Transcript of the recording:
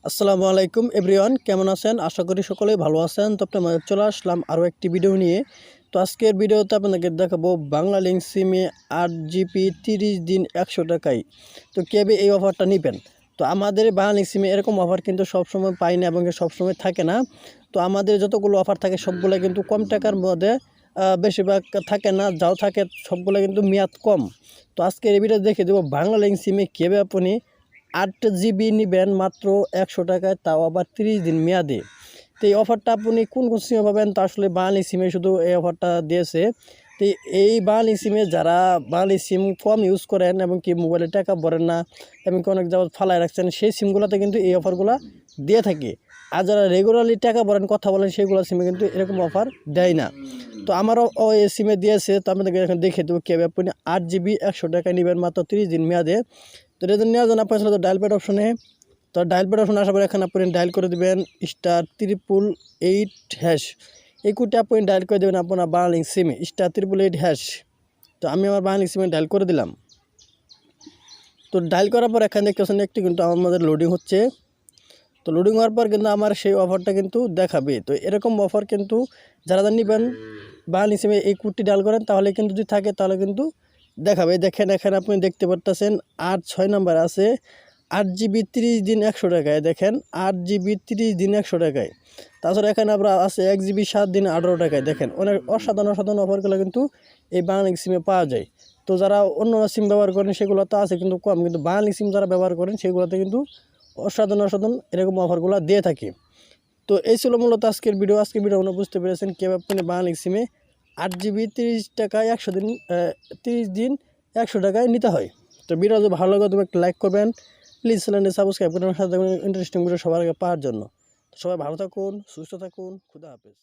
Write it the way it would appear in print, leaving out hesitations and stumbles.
আসসালামু আলাইকুম এভরিওয়ান, কেমন আছেন? আশা করি সকলেই ভালো আছেন। তো আপনাদের চলে আসলাম আরও একটি ভিডিও নিয়ে। তো আজকের ভিডিওতে আপনাদেরকে দেখাবো বাংলা লিঙ্ক সিমে 8 জিবি 30 দিন 100 টাকায়। তো কীভাবে এই অফারটা নেবেন? তো আমাদের বাংলা লিঙ্ক সিমে এরকম অফার কিন্তু সবসময় পাই না এবং সবসময় থাকে না। তো আমাদের যতগুলো অফার থাকে সবগুলো কিন্তু কম টাকার মধ্যে, বেশিরভাগ থাকে না, যাও থাকে সবগুলো কিন্তু মেয়াদ কম। তো আজকের এই ভিডিও দেখে দেবো বাংলা লিঙ্ক সিমে কীভাবে আপনি 8 জিবি নেবেন মাত্র 100 টাকায়, তাও আবার 30 দিন মেয়াদে। তো এই অফারটা আপনি কোন কোন সিমে পাবেন? তো আসলে বাঙালি সিমে শুধু এই অফারটা দিয়েছে। তো এই বাঙালি সিমে যারা বাঙালি সিম কম ইউজ করেন এবং কি মোবাইলে টাকা ভরেন না এবং কি অনেক যাবত ফালায় রাখছেন, সেই সিমগুলোতে কিন্তু এই অফারগুলো দিয়ে থাকে। আর যারা রেগুলারলি টাকা ভরেন, কথা বলেন, সেগুলো সিমে কিন্তু এরকম অফার দেয় না। তো আমারও এই সিমে দিয়েছে। তো আপনাদেরকে এখন দেখে দেবো কীভাবে আপনি 8 জিবি 100 টাকায় নেবেন মাত্র 30 দিন মেয়াদে। তো এটা নেওয়ার জন্য আপনার সাথে ডায়াল প্যাড অপশনে, তো ডায়াল প্যাড অপশনে আসার পরে এখানে আপনি ডায়াল করে দেবেন *888#। এই কোডটা আপনি ডায়াল করে দেবেন আপনার বাংলা লিঙ্ক সিমে *888#। তো আমি আমার বাংলা লিঙ্ক সিমে ডায়াল করে দিলাম। তো ডায়াল করার পর এখানে দেখতে পাচ্ছেন একটু কিন্তু আমাদের লোডিং হচ্ছে। তো লোডিং হওয়ার পর কিন্তু আমার সেই অফারটা কিন্তু দেখাবে। তো এরকম অফার কিন্তু যারা নেবেন বাংলা লিঙ্ক সিমে এই কোডটি ডায়াল করেন, তাহলে কিন্তু যদি থাকে তাহলে কিন্তু দেখাবে। দেখেন এখানে আপনি দেখতে পারতেছেন 8 নাম্বার আছে 8 জিবি 30 দিন 100 টাকায়। দেখেন 8 জিবি 30 দিন 100 টাকায়। তাছাড়া এখানে আবার আছে 1 জিবি 7 দিন 18 টাকায়। দেখেন অনেক অসাধারণ অসাধারণ অফারগুলো কিন্তু এই বাংলা সিমে পাওয়া যায়। তো যারা অন্য সিম ব্যবহার করেন সেগুলো তো আছে কিন্তু কম, কিন্তু বাংলা সিম যারা ব্যবহার করেন সেগুলোতে কিন্তু অসাধারণ অসাধারণ এরকম অফারগুলো দিয়ে থাকে। তো এই ছিল মূলত আজকের ভিডিও। আপনারা বুঝতে পেরেছেন কীভাবে আপনি বাংলা সিমে 8 জিবি 30 টাকায় 100 দিন 30 দিন 100 টাকায় নিতে হয়। তো ভিডিও যদি ভালো লাগে তুমি একটা লাইক করবেন, প্লিজ চ্যানেলটি সাবস্ক্রাইব করবেন সাথে ইন্টারেস্টিং ভিডিও সবার আগে পাওয়ার জন্য। তো সবাই ভালো থাকুন, সুস্থ থাকুন, খুদা হাফেজ।